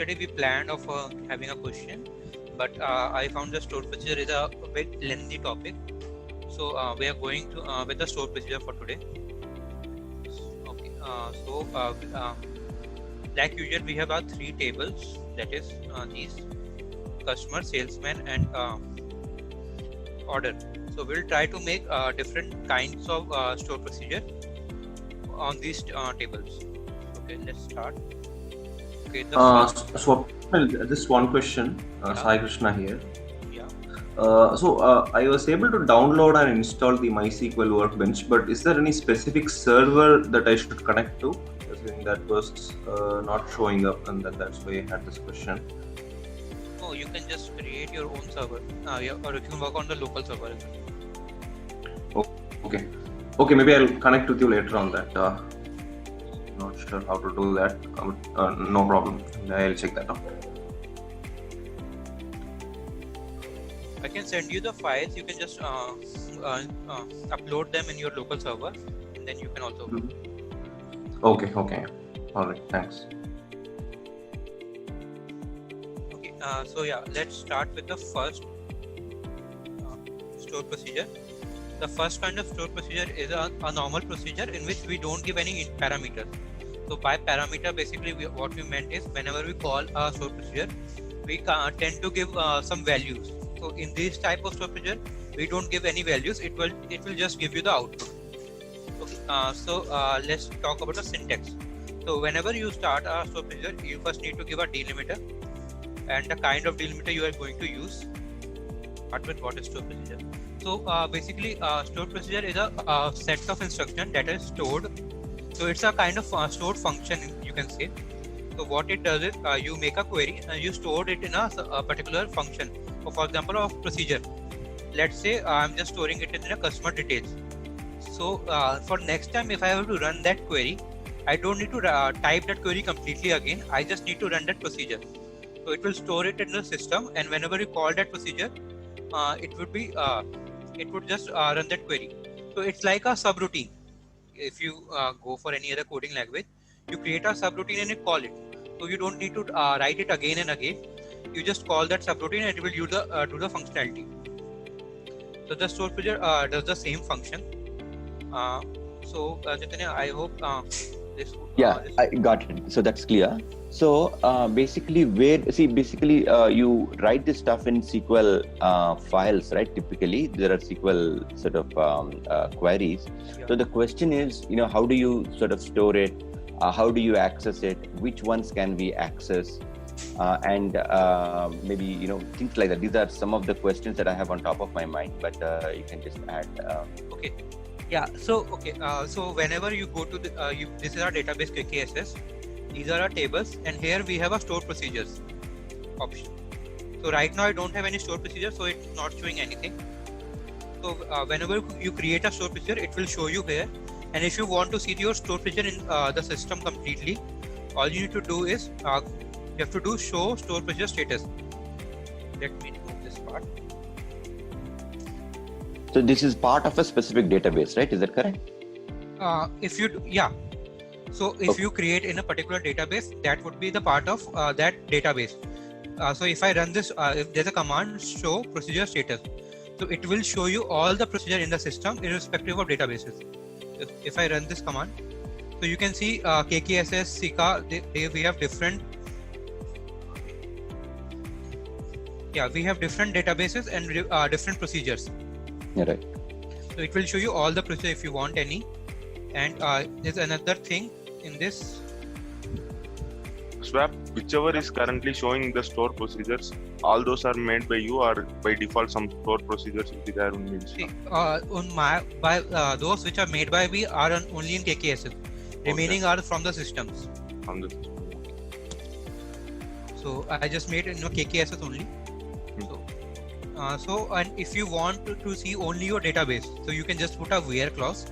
yesterday we planned of having a question, but I found the stored procedure is a bit lengthy topic, so we are going to with the stored procedure for today. Okay, like usual, we have our three tables, that is these customer, salesman, and order. So we'll try to make different kinds of store procedure on these tables. Okay, let's start. Okay, the first. So just one question, Sai Krishna here. Yeah. I was able to download and install the MySQL Workbench, but is there any specific server that I should connect to? I think that was not showing up, and that's why I had this question. No, you can just create your own server, or you can work on the local server as well. Okay, maybe I'll connect with you later on that. Not sure how to do that. No problem. I'll check that out. I can send you the files. You can just upload them in your local server, and then you can also work. Okay. All right. Thanks. Okay. Let's start with the first store procedure. The first kind of store procedure is a normal procedure in which we don't give any parameters. So by parameter, basically what we meant is whenever we call a store procedure, we tend to give some values. So in this type of store procedure, we don't give any values. It will just give you the output. Okay. Let's talk about the syntax. So whenever you start a store procedure, you first need to give a delimiter and the kind of delimiter you are going to use. Start with what is store procedure. So basically, stored procedure is a set of instructions that is stored. So it's a kind of stored function, you can say. So what it does is you make a query and you store it in a particular function. So for example, of procedure. Let's say I'm just storing it in a customer details. So for next time, if I have to run that query, I don't need to type that query completely again. I just need to run that procedure. So it will store it in the system, and whenever you call that procedure, it would just run that query. So it's like a subroutine. If you go for any other coding language, you create a subroutine and you call it. So you don't need to write it again and again. You just call that subroutine and it will do the functionality. So the store procedure does the same function. Chaitanya, I hope this. I got it. So that's clear. So basically, you write this stuff in SQL files, right? Typically, there are SQL sort of queries. Yeah. So the question is, how do you sort of store it? How do you access it? Which ones can we access? And maybe things like that. These are some of the questions that I have on top of my mind, but you can just add. Okay. Yeah. So whenever you go to this is our database KKSS. These are our tables, and here we have a store procedures option. So right now I don't have any store procedure, so it's not showing anything. So whenever you create a store procedure, it will show you here. And if you want to see your store procedure in the system completely, all you need to do is you have to do show store procedure status. Let me remove this part. So this is part of a specific database, right? Is that correct? So if you create in a particular database, that would be the part of that database. So if I run this, if there's a command show procedure status, so it will show you all the procedure in the system irrespective of databases. If I run this command, so you can see KKSS, Sika, we have different. Yeah, we have different databases and different procedures. Yeah, right. So it will show you all the procedure if you want any. And there's another thing in this. Swap, whichever is currently showing the store procedures, all those are made by you, or by default some store procedures will be there only. See, those which are made by me are only in KKSS. Remaining are from the systems. From the system. So I just made KKSS only. And if you want to see only your database, so you can just put a where clause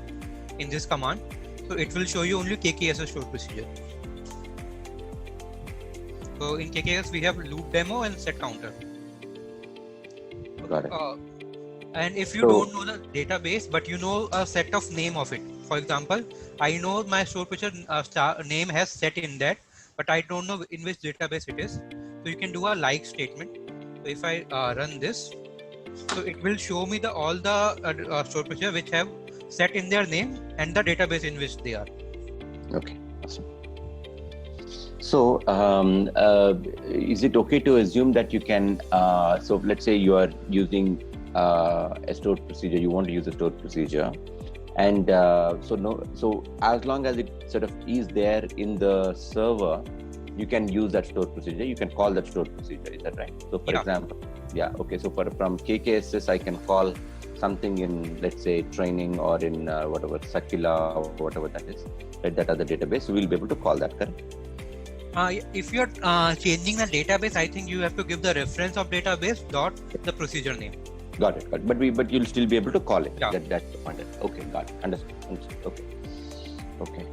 in this command. So it will show you only KKSS store procedure. So in KKS we have loop demo and set counter. Got it. And if you don't know the database, but you know a set of name of it. For example, I know my store procedure name has set in that. but I don't know in which database it is. So you can do a like statement. So if I run this, so it will show me all the stored procedure which have set in their name and the database in which they are. Okay, awesome. So, is it okay to assume that you can? So, let's say you are using a stored procedure. You want to use a stored procedure, and so as long as it sort of is there in the server, you can use that stored procedure. You can call that stored procedure. Is that right? So, for example, okay. So, from KKSS, I can call something in, let's say, training or in whatever Sakila or whatever that is, right? That other database. So we'll be able to call that, correct? If you're changing the database, I think you have to give the reference of database dot the procedure name. Got it. But you'll still be able to call it. Yeah. That's the point. Okay, got it. Understood. Okay.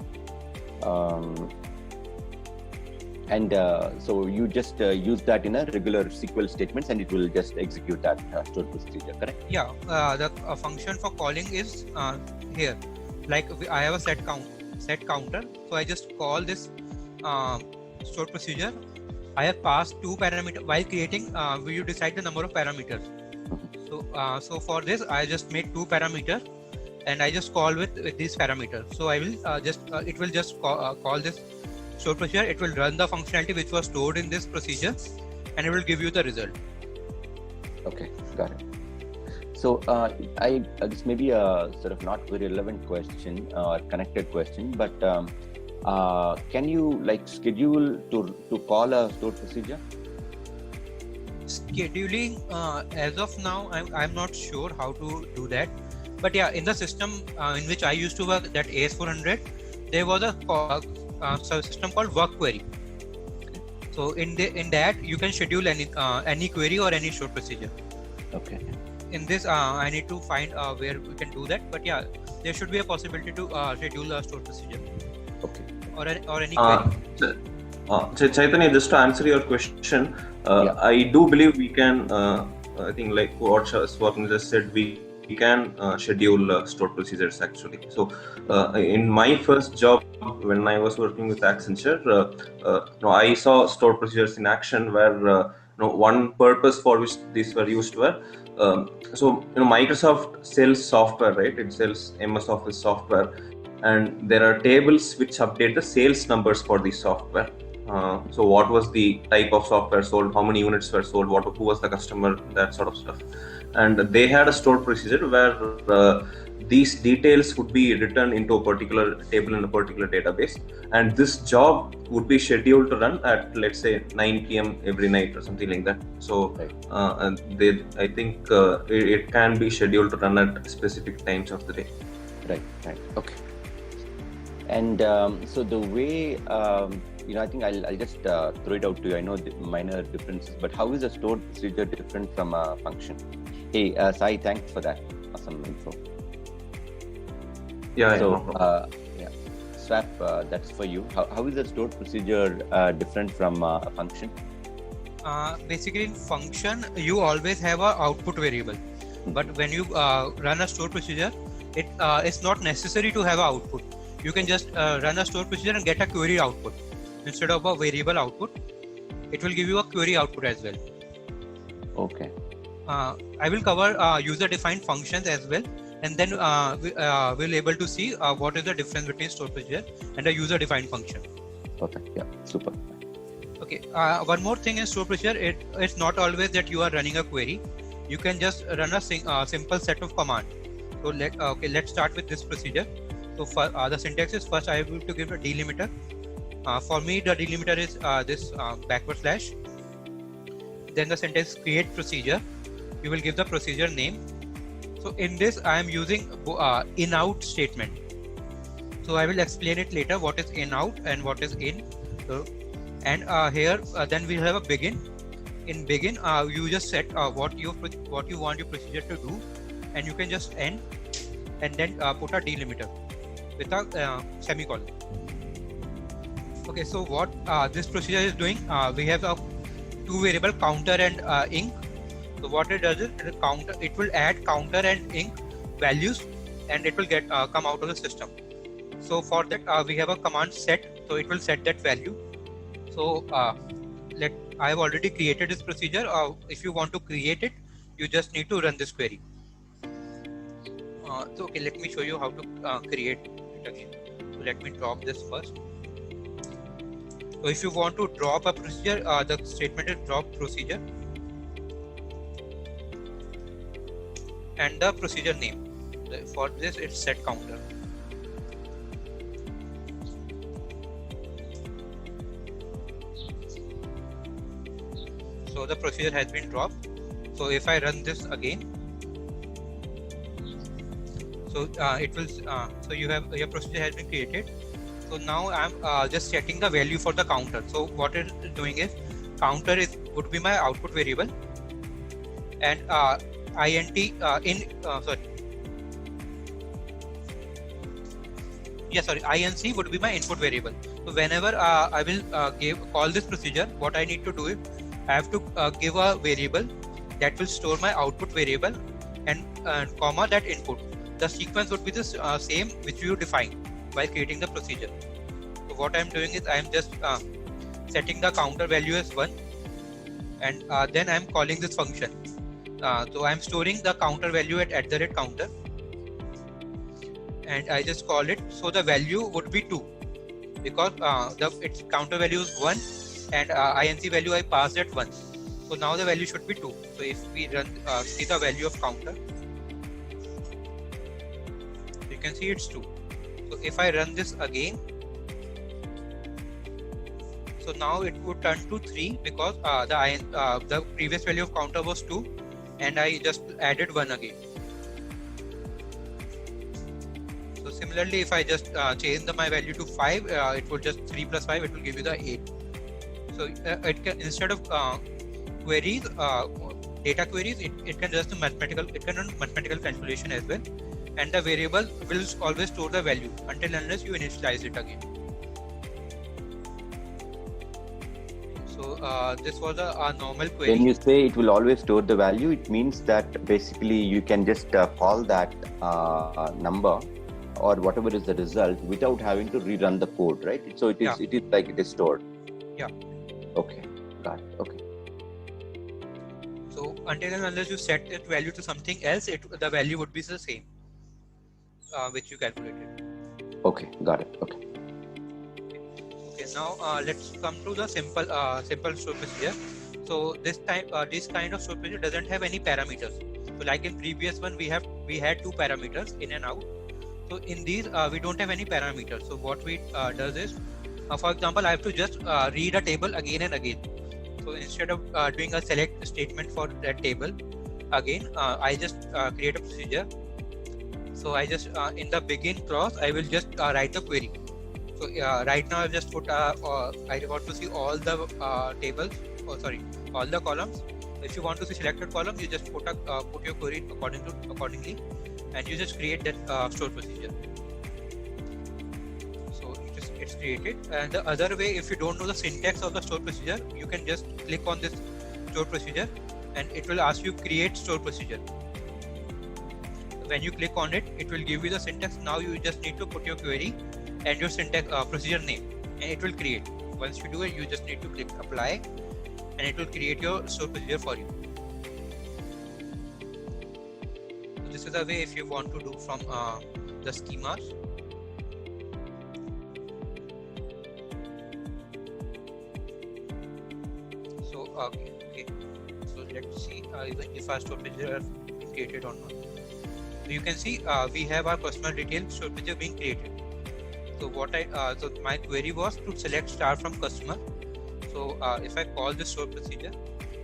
So you just use that in a regular SQL statements, and it will just execute that stored procedure, correct? Yeah. The function for calling is here. Like I have a set counter, so I just call this stored procedure. I have passed 2 parameters while creating. You decide the number of parameters. So for this, I just made 2 parameters, and I just call with these parameters. So I will it will just call this stored procedure. It will run the functionality which was stored in this procedure, and it will give you the result. Okay, got it. So this may be a sort of not very relevant question or connected question, but can you schedule to call a stored procedure? Scheduling, as of now, I'm not sure how to do that. But yeah, in the system in which I used to work, that AS400, there was a system called work query. So in that you can schedule any query or any stored procedure. Okay. In this, I need to find where we can do that. But yeah, there should be a possibility to schedule a stored procedure. Okay. Or any query. Chaitanya, just to answer your question, I do believe we can. I think like what Swarna just said, we can schedule stored procedures actually. So in my first job when I was working with Accenture, I saw stored procedures in action where one purpose for which these were used were Microsoft sells software, right? It sells MS Office software, and there are tables which update the sales numbers for the software. So what was the type of software sold, how many units were sold, who was the customer, that sort of stuff. And they had a stored procedure where these details would be written into a particular table in a particular database, and this job would be scheduled to run at, let's say, 9 p.m. every night or something like that. So I think it can be scheduled to run at specific times of the day. Right. Okay. And so the way I think I'll just throw it out to you. I know the minor differences, but how is a stored procedure different from a function? Hey, Sai, thanks for that awesome info. Swap, that's for you. How is a stored procedure different from a function? Basically, in function, you always have an output variable. But when you run a stored procedure, it's not necessary to have an output. You can just run a stored procedure and get a query output. Instead of a variable output, it will give you a query output as well. Okay. I will cover user-defined functions as well, and then we'll able to see what is the difference between stored procedure and a user-defined function. Perfect. Yeah. Super. Okay. One more thing in stored procedure, it's not always that you are running a query. You can just run a simple set of commands. So let's start with this procedure. So for the syntax is, first I have to give a delimiter. For me, the delimiter is this /. Then the syntax create procedure. You will give the procedure name. So in this, I am using in-out statement. So I will explain it later what is in-out and what is in. So, and here then we have a begin. In begin, you just set what you want your procedure to do, and you can just end, and then put a delimiter with a semicolon. Okay, so what this procedure is doing, we have a 2 variable counter and inc. So what it does is it will add counter and inc values, and it will get come out of the system. So for that we have a command set, so it will set that value, So I have already created this procedure. If you want to create it, you just need to run this query. So okay, let me show you how to create it again. So let me drop this first. So if you want to drop a procedure, the statement is drop procedure and the procedure name. For this, it's set counter. So the procedure has been dropped. So if I run this again, so it will. So your procedure has been created. So now I'm just setting the value for the counter. So what it is doing is counter would be my output variable, and INC would be my input variable. So whenever I will call this procedure, what I need to do is I have to give a variable that will store my output variable and comma that input. The sequence would be the same which you define while creating the procedure. So what I'm doing is I'm just setting the counter value as 1, and then I'm calling this function. So I'm storing the counter value at @counter, and I just call it. So the value would be 2 because its counter value is 1 and INC value I passed at 1. So now the value should be 2. So if we run see the value of counter, you can see it's 2. So if I run this again, so now it would turn to 3 because the previous value of counter was 2 and I just added 1 again. So similarly, if I just change my value to 5, it will just 3 plus 5, it will give you the 8. So it can, instead of queries, data queries, it can just do mathematical. It can run mathematical calculation as well, and the variable will always store the value until unless you initialize it again. So this was a normal query. When you say it will always store the value, it means that basically you can just call that number or whatever is the result without having to rerun the code, right? So it is like it is stored. Yeah. Okay, got it. Okay. So until and unless you set its value to something else, the value would be the same which you calculated. Okay, got it. Okay. Okay, now let's come to the simple store procedure. So this kind of store procedure doesn't have any parameters. So like in previous one, we had 2 parameters, in and out. So in these we don't have any parameters. So what we does is, for example, I have to just read a table again and again. So instead of doing a select statement for that table again, I just create a procedure. So I just in the begin clause I will just write the query. So right now I've just put I want to see all the tables, all the columns. If you want to see selected column, you just put your query accordingly, and you just create that store procedure. So it's created. And the other way, if you don't know the syntax of the store procedure, you can just click on this store procedure, and it will ask you create store procedure. When you click on it, it will give you the syntax. Now you just need to put your query and your syntax procedure name, and it will create. Once you do it, you just need to click apply, and it will create your store procedure for you. So this is the way if you want to do from the schemas. So okay. So let's see if our store procedure are created or not. So you can see we have our personal details store procedure being created. So so my query was to select star from customer. So if I call this store procedure,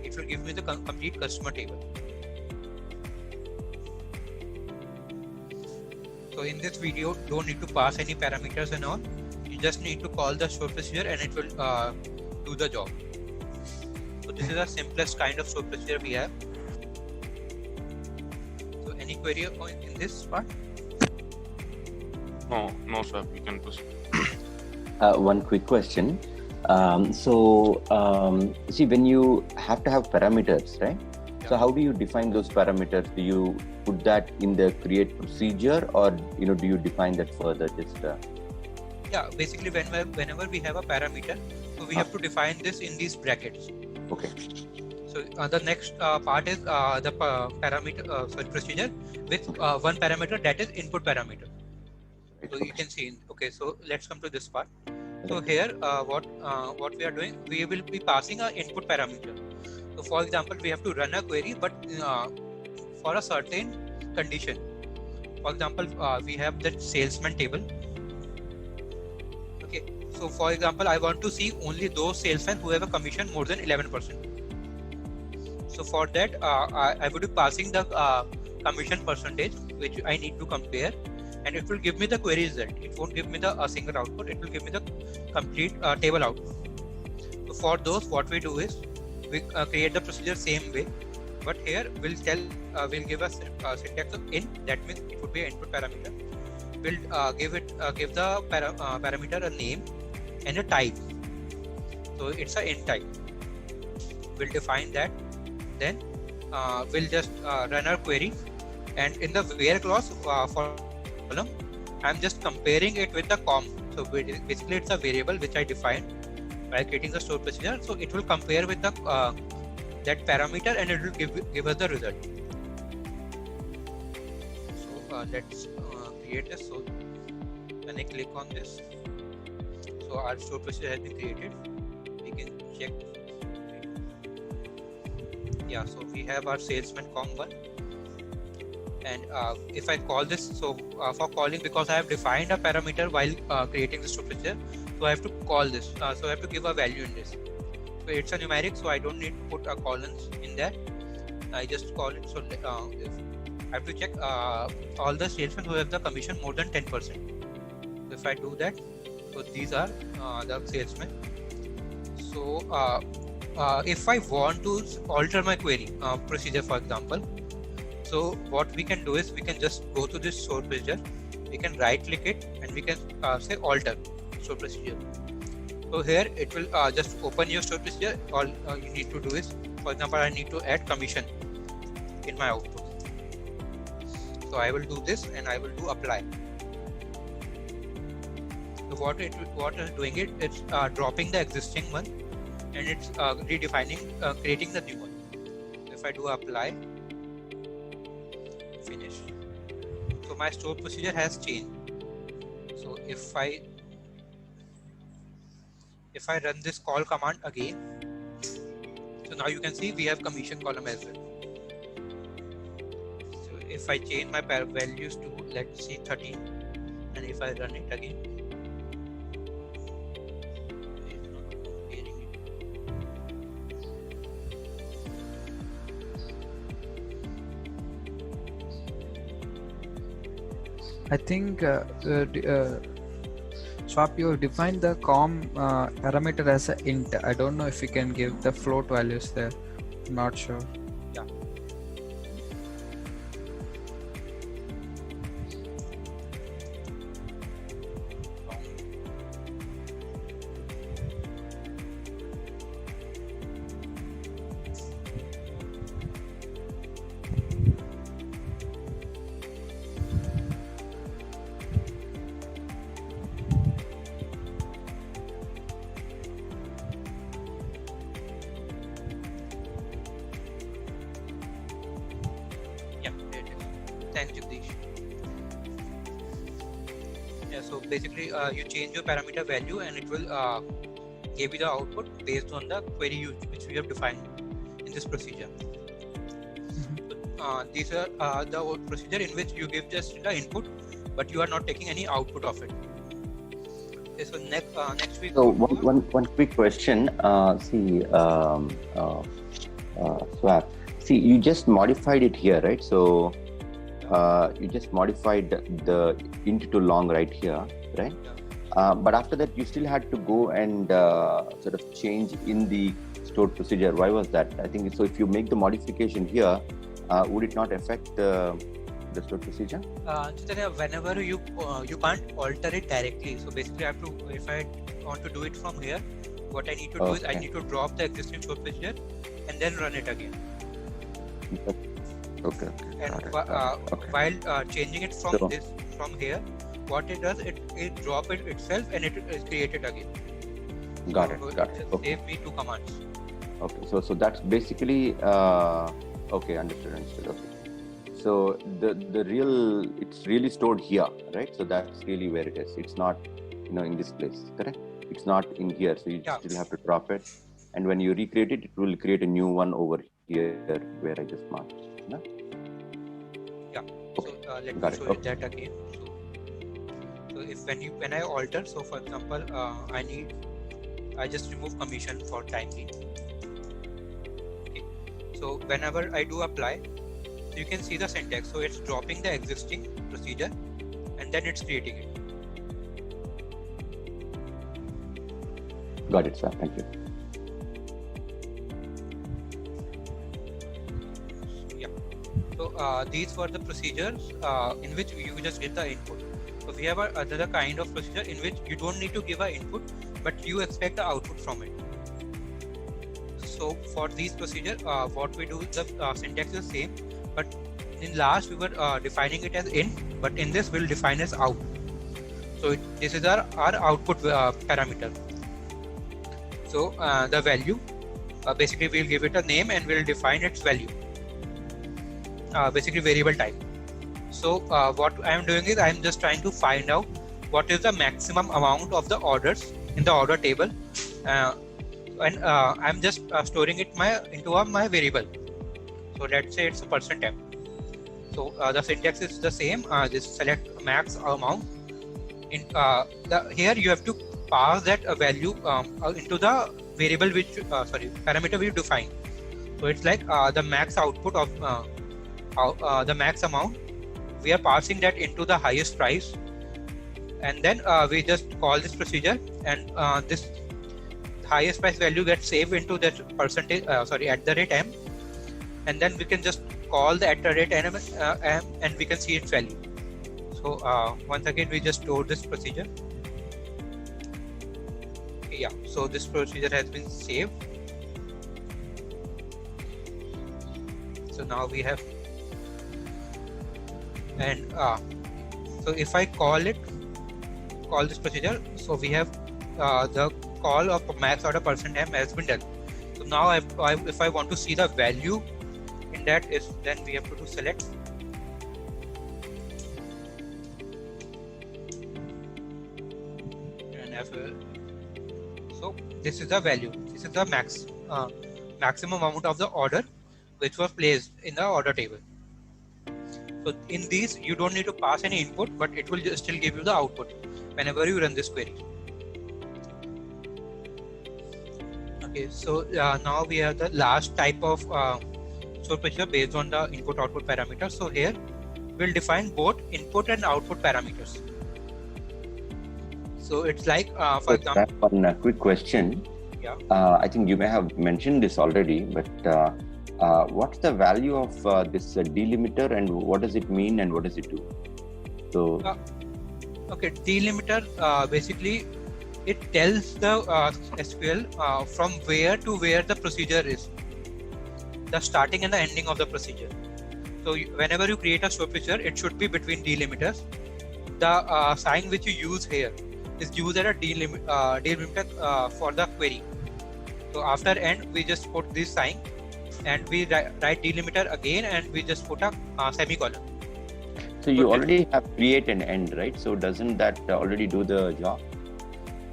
it will give me the complete customer table. So in this video, don't need to pass any parameters and all. You just need to call the store procedure, and it will do the job. So this is the simplest kind of store procedure we have. So any query in this part? No, sir. You can proceed. One quick question. See, when you have to have parameters, right? Yeah. So how do you define those parameters? Do you put that in the create procedure, or do you define that further? Yeah, basically whenever we have a parameter, So we have to define this in these brackets. Okay. So the next part is the parameter procedure with one parameter, that is input parameter. So you can see. Okay, so let's come to this part. So here, what we are doing, we will be passing an input parameter. So for example, we have to run a query, but for a certain condition. For example, we have that salesman table. Okay, so for example, I want to see only those salesmen who have a commission more than 11%. So for that, I would be passing the commission percentage, which I need to compare, and it will give me the query result. It won't give me the single output. It will give me the complete table output. So for those, what we do is we create the procedure same way, but here we'll give us syntax of in. That means it would be an input parameter. We'll give the parameter a name and a type. So it's a int type. We'll define that. Then we'll just run our query, and in the where clause for column, I'm just comparing it with the com. So basically it's a variable which I defined by creating the store procedure. So it will compare with the that parameter, and it will give us the result. So let's create this. So when I click on this, so our store procedure has been created. We can check. Yeah, so we have our salesman com1, and if I call this, so for calling, because I have defined a parameter while creating the store procedure, so I have to call this, so I have to give a value in this. So it's a numeric, so I don't need to put a colons in that. I just call it. So if I have to check all the salesmen who have the commission more than 10%. If I do that, so these are the salesmen. So if I want to alter my query procedure, for example, so what we can do is we can just go to this store procedure, we can right click it, and we can say alter store procedure. So here it will just open your store procedure. All you need to do is, for example, I need to add commission in my output. So I will do this, and I will do apply. So what is doing it's dropping the existing one, and it's redefining, creating the new one. If I do apply, finish. So my store procedure has changed. So if I run this call command again, so now you can see we have commission column as well. So if I change my values to, let's see, 13, and if I run it again, I think Swap, you have defined the com parameter as an int. I don't know if you can give the float values there. I'm not sure. Yeah. Thanks, Jagdish. Yeah, so basically you change your parameter value, and it will give you the output based on the query which we have defined in this procedure. So, these are the procedure in which you give just the input, but you are not taking any output of it. Okay, so next week. So one quick question. Swap. See, you just modified it here, right? So you just modified the int to long right here, right? Yeah. But after that, you still had to go and sort of change in the stored procedure. Why was that? I think so. If you make the modification here, would it not affect the stored procedure? Chaitanya, whenever you can't alter it directly. So basically, I have to, if I want to do it from here, what I need to do is I need to drop the existing stored procedure and then run it again. Okay. And while changing it from here, what it does, it drop it itself, and it is created again. Got So it. Got it. just Okay. save me 2 commands. Okay. So that's basically okay. Understood. Okay. So the real, it's really stored here, right? So that's really where it is. It's not, in this place, correct? It's not in here. So you Yeah. still have to drop it. And when you recreate it, it will create a new one over here where I just marked. No? So let me Got it. show you that again. So if when I alter, so for example, I just remove commission for time being. Okay. So whenever I do apply, you can see the syntax. So it's dropping the existing procedure and then it's creating it. Got it, sir. Thank you. So these were the procedures in which you just give the input. So we have another kind of procedure in which you don't need to give an input, but you expect the output from it. So for these procedure, what we do, the syntax is the same, but in last we were defining it as in, but in this we'll define as out. So this is our output parameter. So the value, basically we'll give it a name and we'll define its value. Basically variable type. So what I am doing is I am just trying to find out what is the maximum amount of the orders in the order table, and I'm just storing it into my variable. So let's say it's a %m. So the syntax is the same. Just select max amount. Here you have to pass that value into the variable parameter we define. So it's like the max output of the max amount. We are passing that into the highest price, and then we just call this procedure, and this highest price value gets saved into that percentage @m, and then we can just call the @m and we can see its value. So once again we just store this procedure. Yeah, so this procedure has been saved. So now we have, and so if I call this procedure, so we have the call of max order %m has been done. So now if I want to see the value in that, then we have to do select, and so this is the value. This is the maximum amount of the order which was placed in the order table. So in these, you don't need to pass any input, but it will just still give you the output whenever you run this query. Okay, so now we have the last type of stored procedure based on the input-output parameters. So here we'll define both input and output parameters. So it's like, for example, one quick question. Yeah. I think you may have mentioned this already, but what's the value of this delimiter, and what does it mean, and what does it do? So okay, delimiter basically it tells the SQL from where to where the procedure is, the starting and the ending of the procedure. So whenever you create a stored procedure, it should be between delimiters. The sign which you use here is used as a delimiter for the query. So after end, we just put this sign, and we write delimiter again, and we just put a semicolon. So you already have create and end, right? So doesn't that already do the job?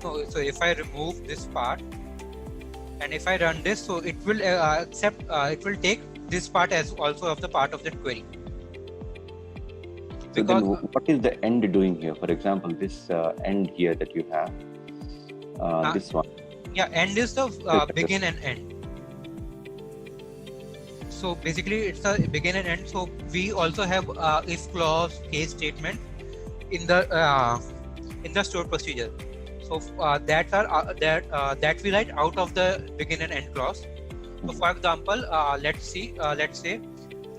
No, so if I remove this part and if I run this, so it will it will take this part as also of the part of that query. So then what is the end doing here? For example, this end here that you have, this one. Yeah, end is the begin and end. So basically it's the begin and end. So we also have if clause, case statement in the stored procedure. So that we write out of the begin and end clause. So for example, let's say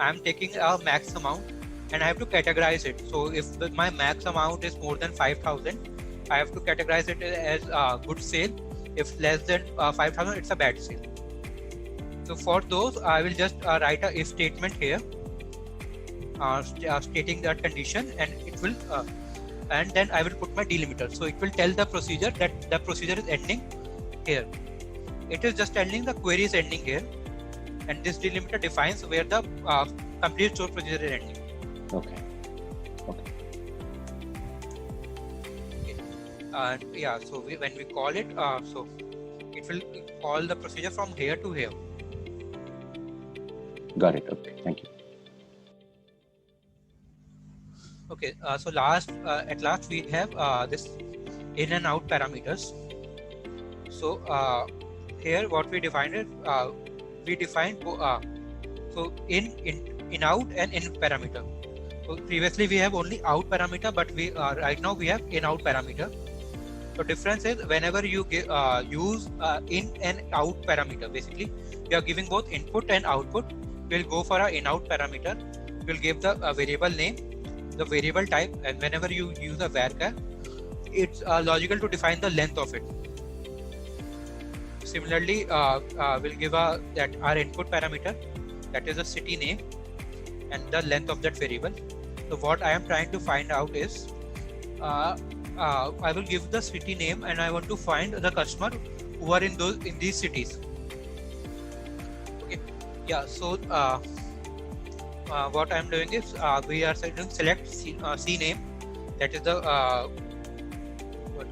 I'm taking a max amount and I have to categorize it. So if my max amount is more than 5,000, I have to categorize it as a good sale. If less than 5,000, it's a bad sale. So for those, I will just write a if statement here, stating that condition, and it will, and then I will put my delimiter. So it will tell the procedure that the procedure is ending here. It is just telling the query is ending here, and this delimiter defines where the complete stored procedure is ending. Okay. Yeah, so when we call it, so it will call the procedure from here to here. Got it. Okay. Thank you. Okay, so at last we have this in and out parameters. So here what we defined is we defined so in out and in parameter. So previously we have only out parameter, but we right now we have in out parameter. So difference is whenever you use in and out parameter, basically you are giving both input and output. We'll go for a in out parameter. We'll give the variable name, the variable type, and whenever you use a varchar, it's logical to define the length of it. Similarly, we'll give that our input parameter, that is a city name, and the length of that variable. So what I am trying to find out is, I will give the city name, and I want to find the customer who are in these cities. Okay, yeah. So what I am doing is we are doing select C name, that is the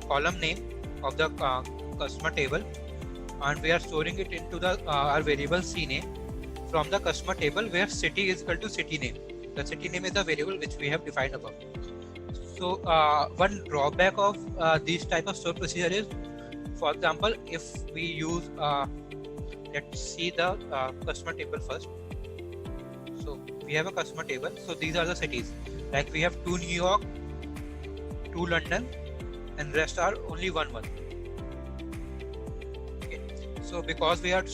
column name of the customer table, and we are storing it into the our variable C name from the customer table, where city is equal to city name. The city name is the variable which we have defined above. So one drawback of these type of stored procedure is, for example, if we use let's see the customer table first. So we have a customer table. So these are the cities. Like we have 2 New York, 2 London, and rest are only one. Okay. So because we are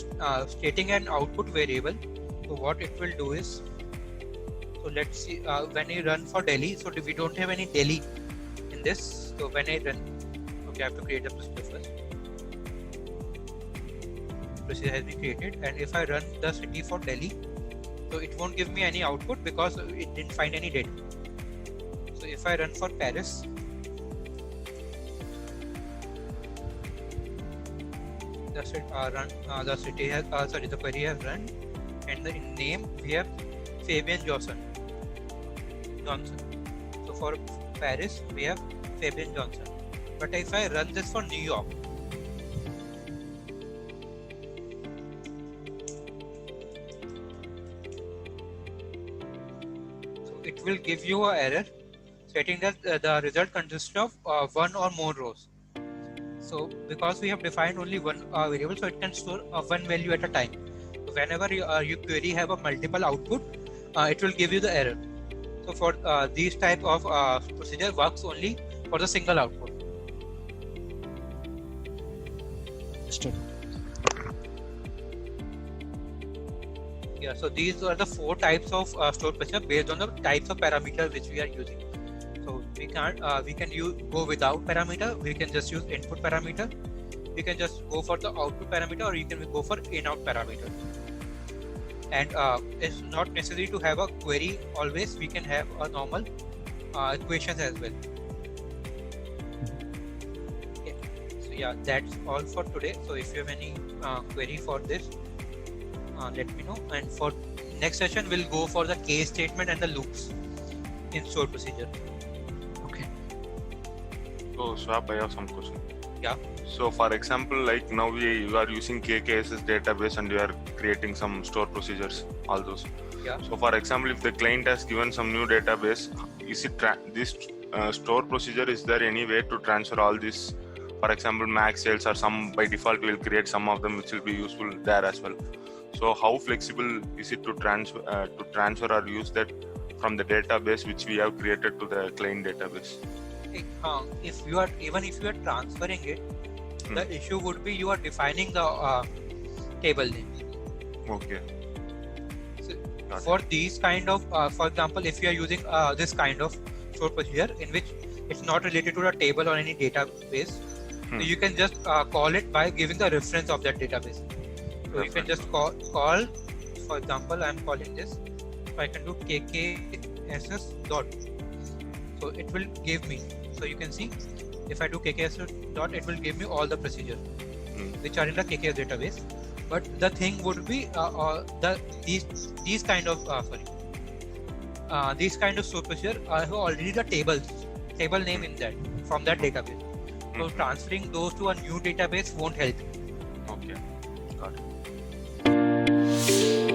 stating an output variable, so what it will do is, so let's see when I run for Delhi. So we don't have any Delhi in this. So when I run, okay, I have to create a procedure first. Procedure has been created, and if I run the city for Delhi, so it won't give me any output because it didn't find any data. So if I run for Paris, the query has run, and the name we have Fabian Johnson. So for Paris we have Fabian Johnson. But if I run this for New York, it will give you an error stating that the result consists of one or more rows. So because we have defined only one variable, so it can store one value at a time. So whenever you query have a multiple output, it will give you the error. So for these type of procedure works only for the single output. Understood. Yeah, so these are the 4 types of stored procedure based on the types of parameters which we are using. So we can't we can go without parameter. We can just use input parameter. We can just go for the output parameter, or you can go for in-out parameter. And it's not necessary to have a query always. We can have a normal equations as well. Okay. So yeah, that's all for today. So if you have any query for this, let me know. And for next session, we'll go for the case statement and the loops in stored procedure. Okay. So Swap, I have some question. Yeah. So for example, like now you are using KKSS database and you are creating some store procedures, all those. Yeah. So for example, if the client has given some new database, is it this store procedure, is there any way to transfer all this? For example, max sales or some by default we will create some of them which will be useful there as well. So how flexible is it to transfer or use that from the database which we have created to the client database? If you are transferring it, the issue would be you are defining the table name. Okay. So for these kind of, for example, if you are using this kind of stored procedure in which it's not related to a table or any database, so you can just call it by giving the reference of that database. So you can just call, for example, I am calling this, so I can do kkss dot. So it will give me, so you can see if I do kkss dot, it will give me all the procedure. which are in the KKS database. But the thing would be these kind of stored procedure have already the table name in that from that database. So transferring those to a new database won't help. Okay, got it.